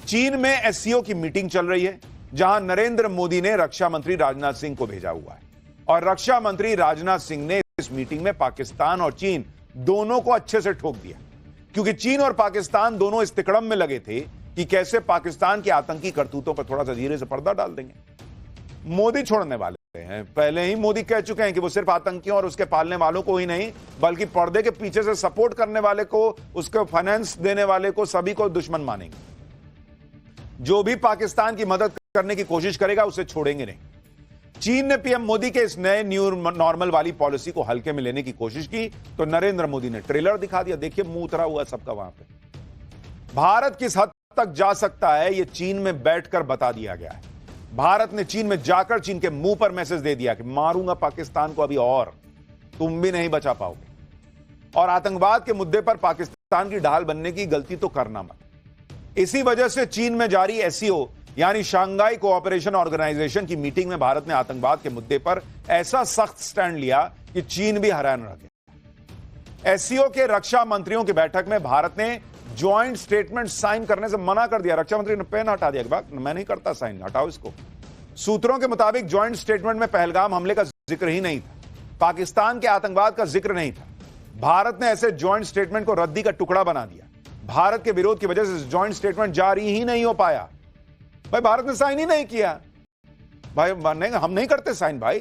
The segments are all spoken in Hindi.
चीन में एससीओ की मीटिंग चल रही है, जहां नरेंद्र मोदी ने रक्षा मंत्री राजनाथ सिंह को भेजा हुआ है और रक्षा मंत्री राजनाथ सिंह ने इस मीटिंग में पाकिस्तान और चीन दोनों को अच्छे से ठोक दिया, क्योंकि चीन और पाकिस्तान दोनों इस तिकड़म में लगे थे कि कैसे पाकिस्तान के आतंकी करतूतों पर थोड़ा सा धीरे से पर्दा डाल देंगे। मोदी छोड़ने वाले हैं, पहले ही मोदी कह चुके हैं कि वो सिर्फ आतंकियों और उसके पालने वालों को ही नहीं, बल्कि पर्दे के पीछे से सपोर्ट करने वाले को, उसको फाइनेंस देने वाले को, सभी को दुश्मन मानेंगे। जो भी पाकिस्तान की मदद करने की कोशिश करेगा उसे छोड़ेंगे नहीं। चीन ने पीएम मोदी के इस नए न्यू नॉर्मल वाली पॉलिसी को हल्के में लेने की कोशिश की तो नरेंद्र मोदी ने ट्रेलर दिखा दिया। देखिए मुंह उतरा हुआ सबका वहां पे। भारत किस हद तक जा सकता है यह चीन में बैठकर बता दिया गया है। भारत ने चीन में जाकर चीन के मुंह पर मैसेज दे दिया कि मारूंगा पाकिस्तान को अभी और तुम भी नहीं बचा पाओगे, और आतंकवाद के मुद्दे पर पाकिस्तान की ढाल बनने की गलती तो करना मत। इसी वजह से चीन में जारी एससीओ यानी शांघाई कोऑपरेशन ऑर्गेनाइजेशन की मीटिंग में भारत ने आतंकवाद के मुद्दे पर ऐसा सख्त स्टैंड लिया कि चीन भी हैरान रह गया। एससीओ के रक्षा मंत्रियों की बैठक में भारत ने ज्वाइंट स्टेटमेंट साइन करने से मना कर दिया। रक्षा मंत्री ने पेन हटा दिया कि बात मैं नहीं करता साइन, हटाओ इसको। सूत्रों के मुताबिक ज्वाइंट स्टेटमेंट में पहलगाम हमले का जिक्र ही नहीं था, पाकिस्तान के आतंकवाद का जिक्र नहीं था। भारत ने ऐसे ज्वाइंट स्टेटमेंट को रद्दी का टुकड़ा बना दिया। भारत के विरोध की वजह से ज्वाइंट स्टेटमेंट जारी ही नहीं हो पाया। भाई भारत ने साइन ही नहीं किया। भाई हम नहीं करते साइन, भाई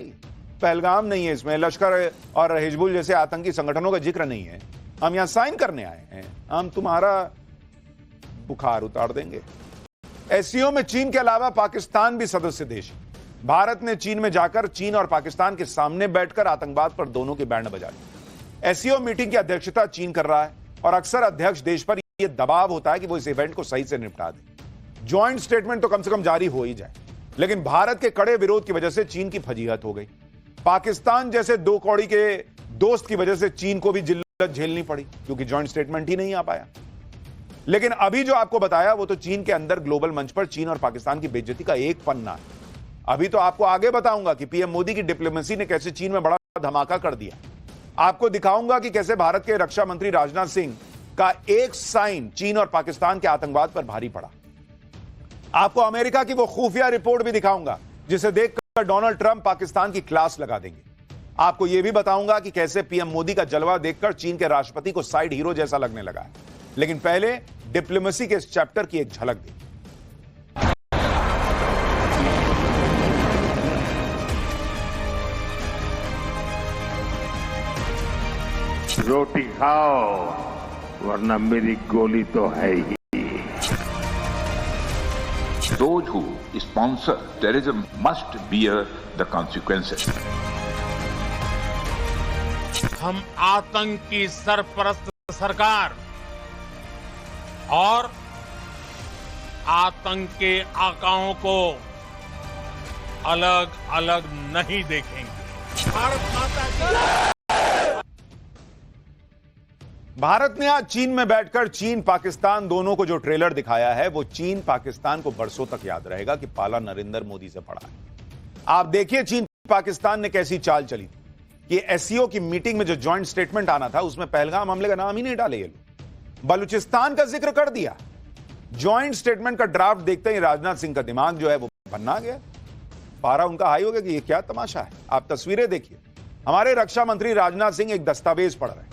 पहलगाम नहीं है इसमें, लश्कर और हिजबुल जैसे आतंकी संगठनों का जिक्र नहीं है, हम यहां साइन करने आए हैं, हम तुम्हारा बुखार उतार देंगे। एससीओ में चीन के अलावा पाकिस्तान भी सदस्य देश है। भारत ने चीन में जाकर चीन और पाकिस्तान के सामने बैठकर आतंकवाद पर दोनों की बैंड बजा ली। एससीओ मीटिंग की अध्यक्षता चीन कर रहा है और अक्सर अध्यक्ष देश पर यह दबाव होता है कि वो इस इवेंट को सही से निपटा दे। ज्वाइंट स्टेटमेंट तो कम से कम जारी हो ही जाए, लेकिन भारत के कड़े विरोध की वजह से चीन की फजीहत हो गई। पाकिस्तान जैसे दो कौड़ी के दोस्त की वजह से चीन को भी जिल्लत झेलनी पड़ी, क्योंकि ज्वाइंट स्टेटमेंट ही नहीं आ पाया। लेकिन अभी जो आपको बताया वो तो चीन के अंदर ग्लोबल मंच पर चीन और पाकिस्तान की बेइज्जती का एक पन्ना है। अभी तो आपको आगे बताऊंगा कि पीएम मोदी की डिप्लोमेसी ने कैसे चीन में बड़ा धमाका कर दिया। आपको दिखाऊंगा कि कैसे भारत के रक्षा मंत्री राजनाथ सिंह का एक साइन चीन और पाकिस्तान के आतंकवाद पर भारी पड़ा। आपको अमेरिका की वो खुफिया रिपोर्ट भी दिखाऊंगा जिसे देखकर डोनाल्ड ट्रंप पाकिस्तान की क्लास लगा देंगे। आपको यह भी बताऊंगा कि कैसे पीएम मोदी का जलवा देखकर चीन के राष्ट्रपति को साइड हीरो जैसा लगने लगा है। लेकिन पहले डिप्लोमेसी के इस चैप्टर की एक झलक दी। रोटी खाओ वरना मेरी गोली तो है ही। Those who sponsor terrorism must bear the consequences. हम आतंक की सरपरस्त सरकार और आतंक के आकाओं को अलग अलग नहीं देखेंगे। भारत माता की। भारत ने आज चीन में बैठकर चीन पाकिस्तान दोनों को जो ट्रेलर दिखाया है वो चीन पाकिस्तान को बरसों तक याद रहेगा कि पाला नरेंद्र मोदी से पड़ा है। आप देखिए चीन पाकिस्तान ने कैसी चाल चली थी कि एससीओ की मीटिंग में जो ज्वाइंट स्टेटमेंट आना था उसमें पहलगाम हमले का नाम ही नहीं डाले ये लोग, बलूचिस्तान का जिक्र कर दिया। ज्वाइंट स्टेटमेंट का ड्राफ्ट देखते ही राजनाथ सिंह का दिमाग जो है वो भन्ना गया, पारा उनका हाई हो गया कि ये क्या तमाशा है। आप तस्वीरें देखिए, हमारे रक्षा मंत्री राजनाथ सिंह एक दस्तावेज पढ़ रहे हैं,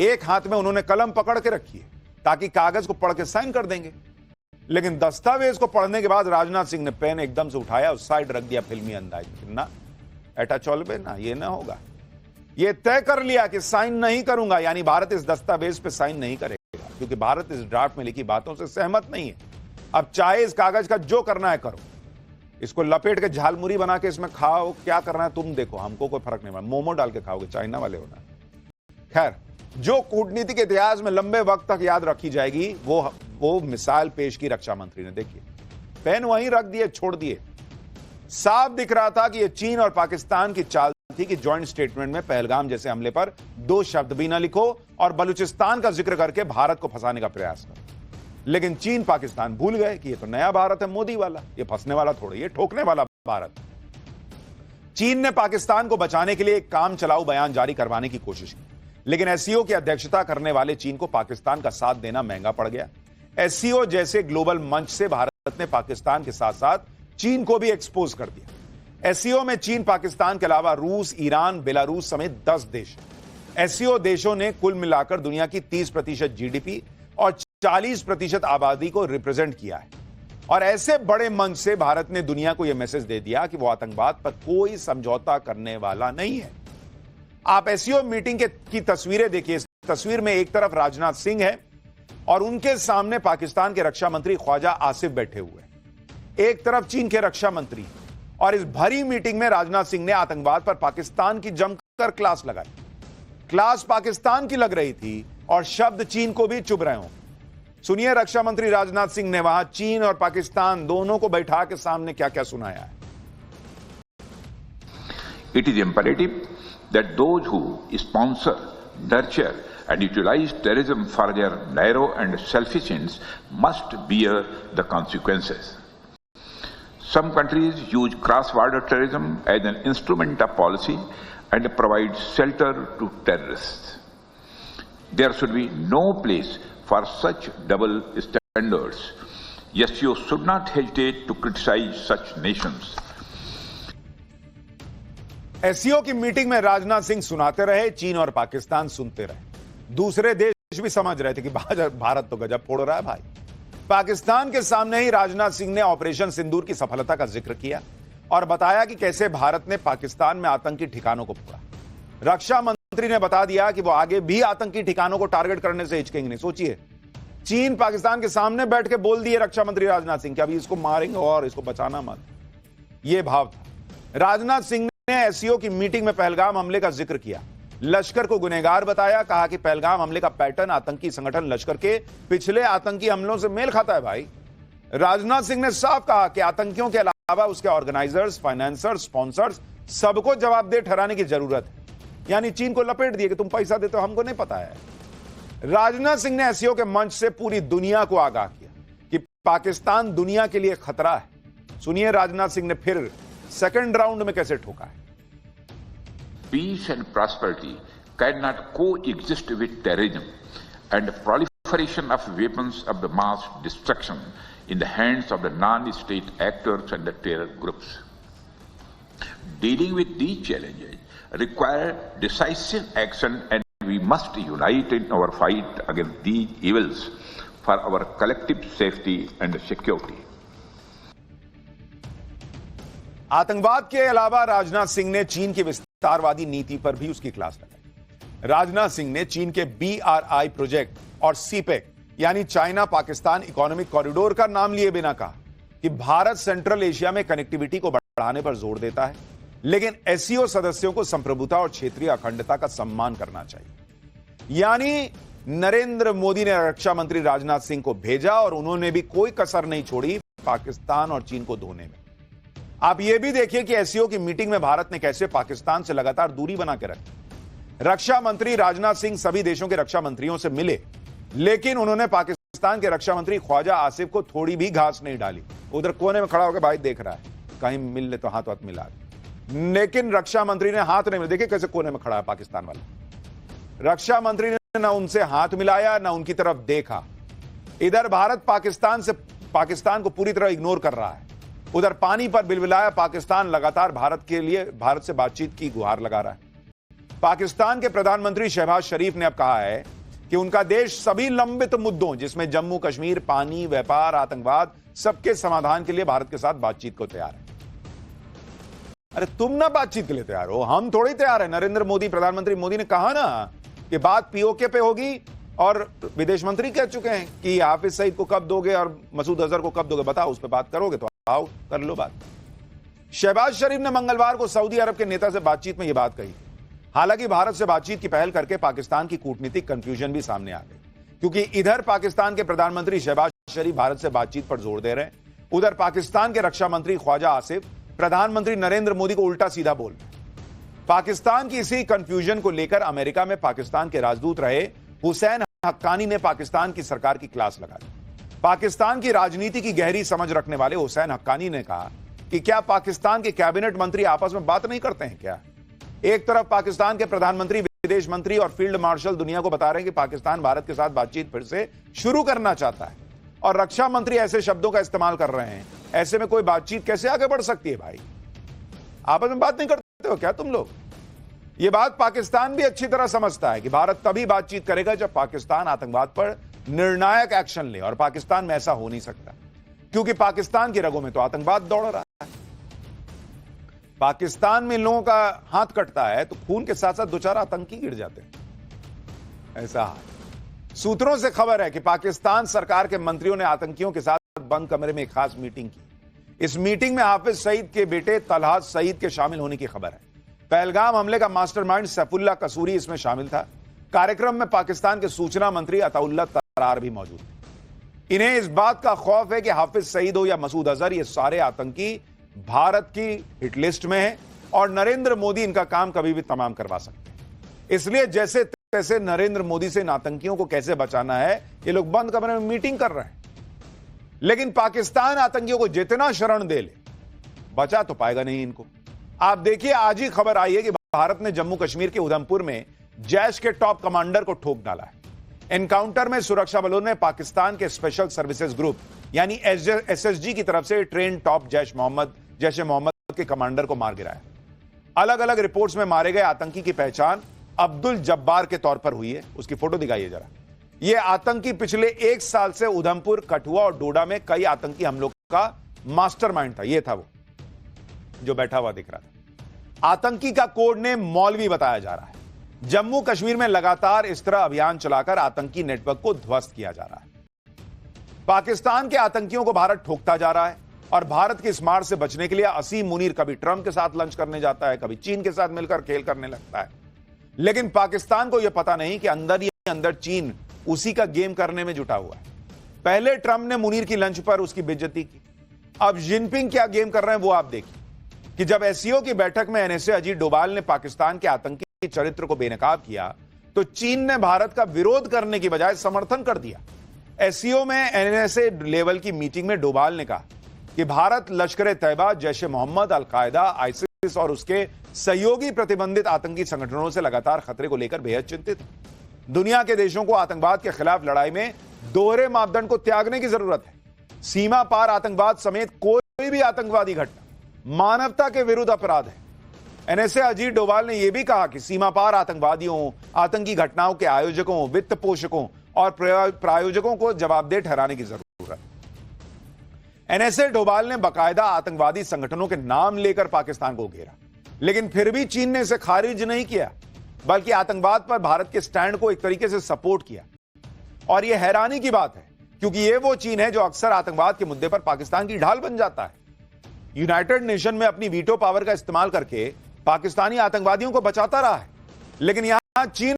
एक हाथ में उन्होंने कलम पकड़ के रखी है ताकि कागज को पढ़ के साइन कर देंगे। लेकिन दस्तावेज को पढ़ने के बाद राजनाथ सिंह ने पेन एकदम से उठाया और साइड रख दिया फिल्मी अंदाज में। ना एटा चौलबे ना, ये ना होगा। ये तय कर लिया कि साइन नहीं करूंगा, यानी भारत इस दस्तावेज पे साइन नहीं करेगा, क्योंकि भारत इस ड्राफ्ट में लिखी बातों से सहमत नहीं है। अब चाहे इस कागज का जो करना है करो, इसको लपेट के झालमुरी बना के इसमें खाओ, क्या करना है तुम देखो, हमको कोई फर्क नहीं पड़ा। मोमो डाल के खाओगे, चाइना वाले होना। खैर, जो कूटनीति के इतिहास में लंबे वक्त तक याद रखी जाएगी वो मिसाल पेश की रक्षा मंत्री ने। देखिए पेन वहीं रख दिए, छोड़ दिए। साफ दिख रहा था कि यह चीन और पाकिस्तान की चाल थी कि ज्वाइंट स्टेटमेंट में पहलगाम जैसे हमले पर दो शब्द भी ना लिखो और बलूचिस्तान का जिक्र करके भारत को फंसाने का प्रयास करो। लेकिन चीन पाकिस्तान भूल गए कि ये तो नया भारत है मोदी वाला, ये फंसने वाला थोड़ी, ये ठोकने वाला भारत। चीन ने पाकिस्तान को बचाने के लिए एक काम चलाऊ बयान जारी करवाने की कोशिश की, लेकिन एससीओ की अध्यक्षता करने वाले चीन को पाकिस्तान का साथ देना महंगा पड़ गया। एससीओ जैसे ग्लोबल मंच से भारत ने पाकिस्तान के साथ साथ चीन को भी एक्सपोज कर दिया। एससीओ में चीन, पाकिस्तान के अलावा रूस, ईरान, बेलारूस समेत 10 देश। एससीओ देशों ने कुल मिलाकर दुनिया की 30% जीडीपी और 40% आबादी को रिप्रेजेंट किया है। और ऐसे बड़े मंच से भारत ने दुनिया को यह मैसेज दे दिया कि वो आतंकवाद पर कोई समझौता करने वाला नहीं है। आप एससीओ मीटिंग की तस्वीरें देखिए। इस तस्वीर में एक तरफ राजनाथ सिंह है और उनके सामने पाकिस्तान के रक्षा मंत्री ख्वाजा आसिफ बैठे हुए हैं। एक तरफ चीन के रक्षा मंत्री। और इस भरी मीटिंग में राजनाथ सिंह ने आतंकवाद पर पाकिस्तान की जमकर क्लास लगाई। क्लास पाकिस्तान की लग रही थी और शब्द चीन को भी चुभ रहे हों। सुनिए रक्षा मंत्री राजनाथ सिंह ने वहां चीन और पाकिस्तान दोनों को बैठा के सामने क्या क्या सुनाया है। It is imperative that those who sponsor, nurture and utilize terrorism for their narrow and selfish ends must bear the consequences. Some countries use cross-border terrorism as an instrument of policy and provide shelter to terrorists. There should be no place for such double standards. SCO should not hesitate to criticize such nations. SCO की मीटिंग में राजनाथ सिंह सुनाते रहे, चीन और पाकिस्तान सुनते रहे। दूसरे देश भी समझ रहे थे कि भारत तो गजब फोड़ रहा है भाई। पाकिस्तान के सामने ही राजनाथ सिंह ने ऑपरेशन सिंदूर की सफलता का जिक्र किया और बताया कि कैसे भारत ने पाकिस्तान में आतंकी ठिकानों को फोड़ा। रक्षा मंत्री ने बता दिया कि वो आगे भी आतंकी ठिकानों को टारगेट करने से हिचकेंगे नहीं। सोचिए, चीन पाकिस्तान के सामने बैठ के बोल दिए रक्षा मंत्री राजनाथ सिंह कि अभी इसको मारेंगे और इसको बचाना मत। यह भाव था। राजनाथ सिंह ने एससीओ की मीटिंग में पहलगाम हमले का जिक्र किया, लश्कर को गुनहगार बताया, कहा कि पहलगाम हमले का पैटर्न आतंकी संगठन लश्कर के पिछले आतंकी हमलों से मेल खाता है भाई। राजनाथ सिंह ने साफ कहा कि आतंकियों के अलावा उसके ऑर्गेनाइजर्स, फाइनेंसर्स, स्पॉन्सर्स सबको जवाबदेह ठहराने की जरूरत है। यानी चीन को लपेट दिए कि तुम पैसा देते हो, हमको नहीं पता है। राजनाथ सिंह ने एससीओ के मंच से पूरी दुनिया को आगाह किया कि पाकिस्तान दुनिया के लिए खतरा है। सुनिए राजनाथ सिंह ने फिर सेकंड राउंड में कैसे ठोका है। Peace and prosperity cannot coexist with terrorism and proliferation of weapons of the mass destruction in the hands of the non-state actors and the terror groups. Dealing with these challenges require decisive action, and we must unite in our fight against these evils for our collective safety and security. आतंकवाद के अलावा राजनाथ सिंह ने चीन की विस्तारवादी नीति पर भी उसकी क्लास लगाई। राजनाथ सिंह ने चीन के BRI प्रोजेक्ट और सीपेक यानी चाइना पाकिस्तान इकोनॉमिक कॉरिडोर का नाम लिए बिना कहा कि भारत सेंट्रल एशिया में कनेक्टिविटी को बढ़ाने पर जोर देता है, लेकिन एससीओ सदस्यों को संप्रभुता और क्षेत्रीय अखंडता का सम्मान करना चाहिए। यानी नरेंद्र मोदी ने रक्षा मंत्री राजनाथ सिंह को भेजा और उन्होंने भी कोई कसर नहीं छोड़ी पाकिस्तान और चीन को धोने में। आप यह भी देखिए कि एससीओ की मीटिंग में भारत ने कैसे पाकिस्तान से लगातार दूरी बना के रखी। रक्षा मंत्री राजनाथ सिंह सभी देशों के रक्षा मंत्रियों से मिले, लेकिन उन्होंने पाकिस्तान के रक्षा मंत्री ख्वाजा आसिफ को थोड़ी भी घास नहीं डाली। उधर कोने में खड़ा होकर भाई देख रहा है, कहीं मिल ले तो हाथ मिला, लेकिन रक्षा मंत्री ने हाथ नहीं मिला। देखिए कैसे कोने में खड़ा है पाकिस्तान वाला। रक्षा मंत्री ने ना उनसे हाथ मिलाया, ना उनकी तरफ देखा। इधर भारत पाकिस्तान को पूरी तरह इग्नोर कर रहा है। उधर पानी पर बिलबिलाया पाकिस्तान लगातार भारत से बातचीत की गुहार लगा रहा है। पाकिस्तान के प्रधानमंत्री शहबाज शरीफ ने अब कहा है कि उनका देश सभी लंबित मुद्दों, जिसमें जम्मू कश्मीर, पानी, व्यापार, आतंकवाद, सबके समाधान के लिए भारत के साथ बातचीत को तैयार है। अरे तुम ना बातचीत के लिए तैयार हो, हम थोड़ी तैयार है। नरेंद्र मोदी, प्रधानमंत्री मोदी ने कहा ना कि बात पीओके पे होगी, और विदेश मंत्री कह चुके हैं कि हाफिज सईद को कब दोगे और मसूद अजहर को कब दोगे, बताओ, उस पर बात करोगे तो आओ कर लो बात। शहबाज शरीफ ने मंगलवार को सऊदी अरब के नेता से बातचीत में यह बात कही। हालांकि भारत से बातचीत की पहल करके पाकिस्तान की कूटनीतिक कंफ्यूजन भी सामने आ गई, क्योंकि इधर पाकिस्तान के प्रधानमंत्री शहबाज शरीफ भारत से बातचीत पर जोर दे रहे हैं, उधर पाकिस्तान के रक्षा मंत्री ख्वाजा आसिफ प्रधानमंत्री नरेंद्र मोदी को उल्टा सीधा बोल रहे हैं। पाकिस्तान की इसी कंफ्यूजन को लेकर अमेरिका में पाकिस्तान के राजदूत रहे हुसैन हक्कानी ने पाकिस्तान की सरकार की क्लास लगा दी। पाकिस्तान की राजनीति की गहरी समझ रखने वाले हुसैन हक्कानी ने कहा कि क्या पाकिस्तान के कैबिनेट मंत्री आपस में बात नहीं करते हैं क्या? एक तरफ पाकिस्तान के प्रधानमंत्री, विदेश मंत्री और फील्ड मार्शल दुनिया को बता रहे हैं कि पाकिस्तान भारत के साथ बातचीत फिर से शुरू करना चाहता है, और रक्षा मंत्री ऐसे शब्दों का इस्तेमाल कर रहे हैं, ऐसे में कोई बातचीत कैसे आगे बढ़ सकती है भाई? आपस में बात नहीं करते हो क्या तुम लोग? यह बात पाकिस्तान भी अच्छी तरह समझता है कि भारत तभी बातचीत करेगा जब पाकिस्तान आतंकवाद पर निर्णायक एक्शन ले, और पाकिस्तान में ऐसा हो नहीं सकता क्योंकि पाकिस्तान की रगों में तो आतंकवाद दौड़ रहा है। पाकिस्तान में इन लोगों का हाथ कटता है तो खून के साथ साथ दो चार आतंकी गिर जाते हैं। ऐसा है। सूत्रों से खबर है कि पाकिस्तान सरकार के मंत्रियों ने आतंकियों के साथ बंद कमरे में एक खास मीटिंग की। इस मीटिंग में हाफिज सईद के बेटे तलहात सईद के शामिल होने की खबर है। पहलगाम हमले का मास्टरमाइंड सैफुल्लाह कसूरी इसमें शामिल था। कार्यक्रम में पाकिस्तान के सूचना मंत्री अताउल्लाह तरार भी मौजूद थे। इन्हें इस बात का खौफ है कि हाफिज सईद हो या मसूद अजहर, ये सारे आतंकी भारत की हिटलिस्ट में है और नरेंद्र मोदी इनका काम कभी भी तमाम करवा सकते हैं। इसलिए जैसे तैसे नरेंद्र मोदी से इन आतंकियों को कैसे बचाना है, ये लोग बंद कमरे में मीटिंग कर रहे हैं। लेकिन पाकिस्तान आतंकियों को जितना शरण दे ले, बचा तो पाएगा नहीं इनको। आप देखिए, आज ही खबर आई है कि भारत ने जम्मू कश्मीर के उधमपुर में जैश के टॉप कमांडर को ठोक डाला है। एनकाउंटर में सुरक्षा बलों ने पाकिस्तान के स्पेशल सर्विसेज ग्रुप यानी एसएसजी की तरफ से ट्रेन टॉप जैश ए मोहम्मद के कमांडर को मार गिराया। अलग अलग रिपोर्ट्स में मारे गए आतंकी की पहचान अब्दुल जब्बार के तौर पर हुई है। उसकी फोटो दिखाइए जरा। यह आतंकी पिछले 1 साल से उधमपुर, कठुआ और डोडा में कई आतंकी हमलों का मास्टरमाइंड था। यह था वो जो बैठा हुआ दिख रहा था। आतंकी का कोड नेम मौलवी बताया जा रहा है। जम्मू कश्मीर में लगातार इस तरह अभियान चलाकर आतंकी नेटवर्क को ध्वस्त किया जा रहा है। पाकिस्तान के आतंकियों को भारत ठोकता जा रहा है और भारत की स्मार्ट से बचने के लिए असीम मुनीर कभी ट्रंप के साथ लंच करने जाता है, कभी चीन के साथ मिलकर खेल करने लगता है। लेकिन पाकिस्तान को यह पता नहीं कि अंदर ही अंदर चीन उसी का गेम करने में जुटा हुआ है। पहले ट्रंप ने मुनीर की लंच पर उसकी बेइज्जती की, अब जिनपिंग क्या गेम कर रहे हैं वो आप देखिए कि जब एससीओ की बैठक में एनएसए अजीत डोभाल ने पाकिस्तान के आतंकी चरित्र को बेनकाब किया तो चीन ने भारत का विरोध करने की बजाय समर्थन कर दिया। एससीओ में एनएसए लेवल की मीटिंग में डोभाल ने कहा कि भारत लश्कर तैयबा, जैश ए मोहम्मद, अलकायदा, आईसिस और उसके सहयोगी प्रतिबंधित आतंकी संगठनों से लगातार खतरे को लेकर बेहद चिंतित है। दुनिया के देशों को आतंकवाद के खिलाफ लड़ाई में दोहरे मापदंड को त्यागने की जरूरत है। सीमा पार आतंकवाद समेत कोई भी आतंकवादी घटना मानवता के विरुद्ध अपराध है। एनएसए अजीत डोभाल ने यह भी कहा कि सीमा पार आतंकवादियों, आतंकी घटनाओं के आयोजकों, वित्त पोषकों और प्रायोजकों को जवाबदेह ठहराने की जरूरत है। एनएसए डोभाल ने बाकायदा आतंकवादी संगठनों के नाम लेकर पाकिस्तान को घेरा, लेकिन फिर भी चीन ने इसे खारिज नहीं किया, बल्कि आतंकवाद पर भारत के स्टैंड को एक तरीके से सपोर्ट किया। और यह हैरानी की बात है क्योंकि यह वो चीन है जो अक्सर आतंकवाद के मुद्दे पर पाकिस्तान की ढाल बन जाता है। यूनाइटेड नेशन में अपनी वीटो पावर का इस्तेमाल करके पाकिस्तानी आतंकवादियों को बचाता रहा है, लेकिन यहां चीन